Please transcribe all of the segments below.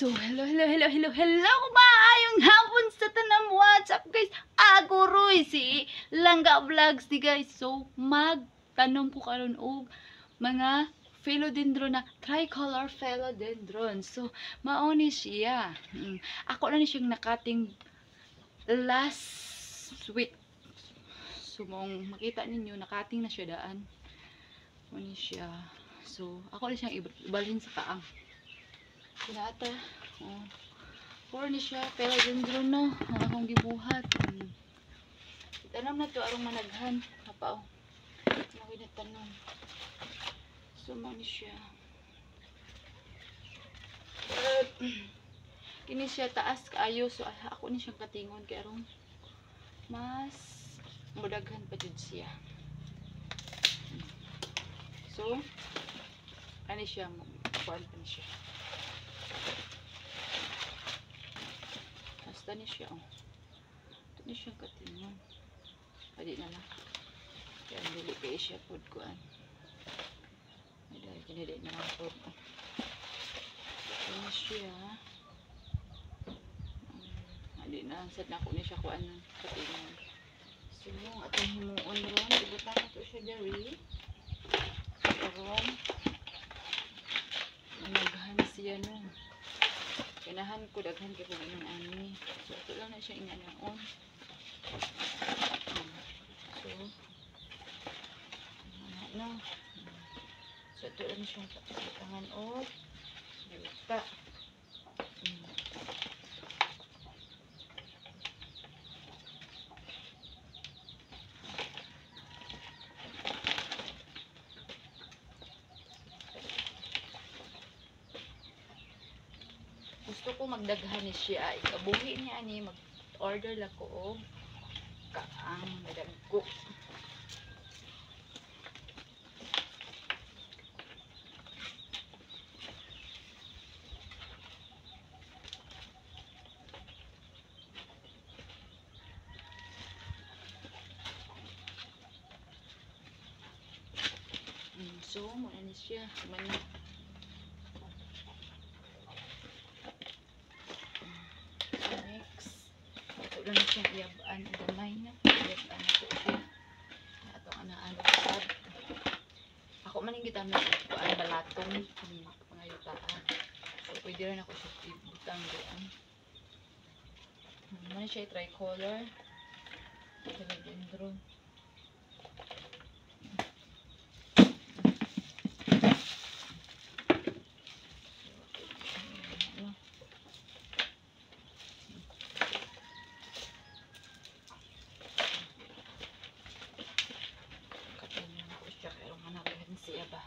So, hello, maayong hapon sa tanang WhatsApp, guys. Ako, Roy, si Langga Vlogs, di guys. So, magtanong ko karon og mga philodendron na tricolor philodendron. So, mauni siya. Ako na ni siyang nakating last week. So, mong makita ninyo, nakating na siya daan. Mauni siya. So, ako na siyang ibalhin sa taang. Kinata. Oh. Puro ni siya. Pero dendron no. Ang akong gibuhat. Itanam na to arong managhan. Kapao. Nakita tanong. So, mo ni siya. Kini siya taas kaayo. So, ako ni siyang katingon. Kaya arong mas mudaghan pa dyan siya. So, ano siya. Kuhaan pa ni siya. Basta ni siya, oh. Ito ni siya katingon. Pwede na lang. Kaya dili kayo siya food kuan. Ay, dahil kinili na lang food. Ito ni siya. Hindi na lang. Sad na ako ni siya kuan ng katingon. So, atong himuon ron. Ibutan na ito siya dari. Karon. Managhan siya, no. Kanahan ko daghan kay kung anong ani. So ito lang na siya inganaon. So no. So ito lang siya tangan o buta. Gusto ko magdaghan ni siya. Ikabuhi niya ani mag-order lang ko og kaang madagko. So, muna ni siya. Lang siya iyabaan gamay na iyabaan ako siya atong ana-ano sad ako man yung gitamit ko ang balatong pangayutaan so pwede rin ako siya ibutang doon man siya tricolor philodendron siya ba?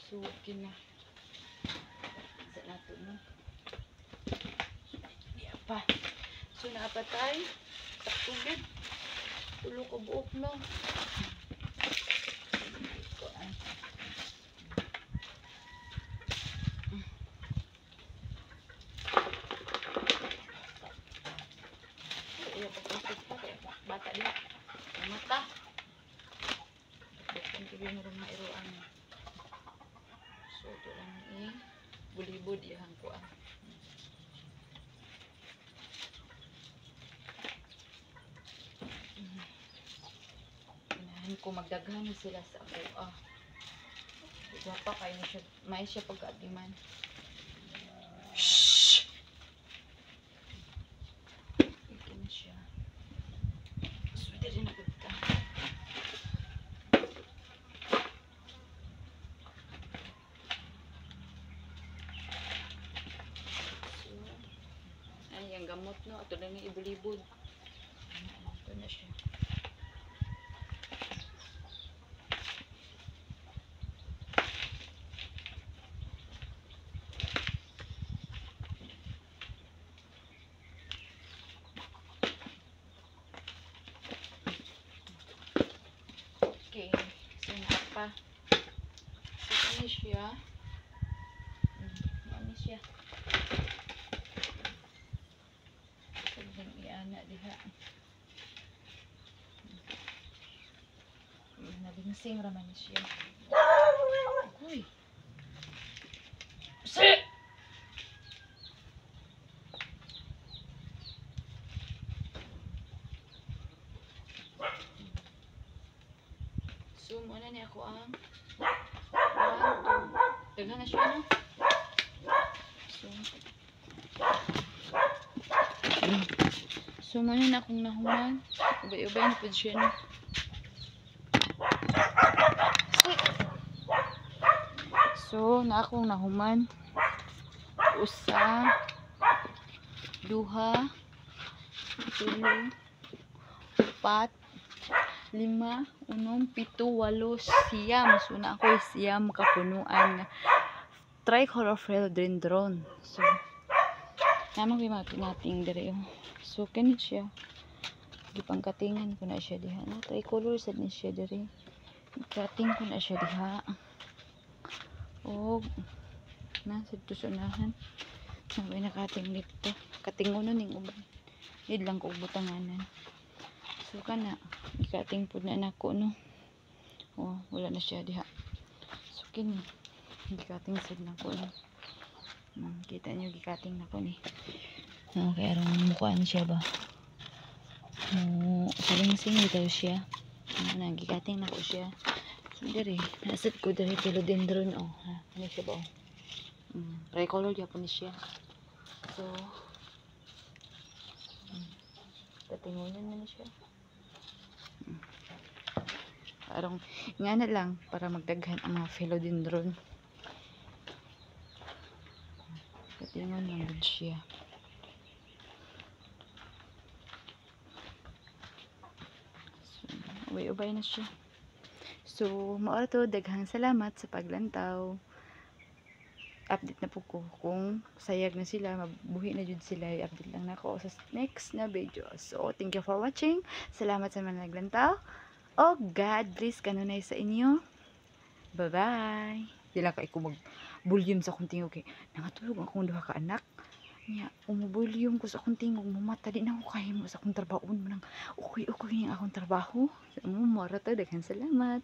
So, okay na. Isa na ito, no? Iya pa. So, napatay. Takugid. Tulo ko buok, no? Bata dia mata bukan kibin rumah iruan so ito lang bulibod yang kuan inahin ko magdaghan sila sa ako diba pa kayo siya may siya pagkadiman ang gamot no ato lang yung ibulibod ito na siya okay so pa so ano siya ano siya iana diha Sing raman ni siya. Uy. Si! So, muna ni ako ang 1, 2. Daghan na siya, no? So, so muna na akong nahuman. Ubay-ubay na po siya, no? So, na akong nahuman. Usa, duha, tulo, upat, 5, 6, 7, 8, siyam. So, na ako siyam kapunuan nga tricolor philodendron. So, namang nating dire. So, kanit siya. Gipangkatingan ko na siya diha. No? Tricolor sad ni siya dire. Kating ko na siya diha. O, nasa tusunahan. Sabay nakating dito. Katingon nun yung uban. Need lang ko butanganan. So, kana. Ikating po na nako, no? O, wala na siya diha. So, kini. Gikating sad na ko, no? Kita nyo, gikating na ko, ni. Okay, arang mukhaan siya ba? Salingsing dito siya. Gikating na ko siya. So, dari. Nasad ko dari philodendron, oh. Ano siya ba, oh? Tricolor yapon ni siya. So, tatingunan na siya. Parang nga na lang para magdaghan ang mga philodendron. Tatingon lang din siya. So, ubay-ubay na siya. So, maura to, daghang salamat sa paglantaw. Update na po ko kung sayag na sila, mabuhi na jud sila, i-update lang na ako sa next na video. So, thank you for watching. Salamat sa mga naglantaw. Oh, God bless kanunay sa inyo. Bye-bye. Dila ka iko mag-volume sa akong tingog kay nangatulog akong duha ka anak. Nya, umubulyum ko sa akong tingog, mamata di na ako kahimo sa akong trabaho. Manang okay ang akong trabaho. Sa mo, mora to, daghang salamat.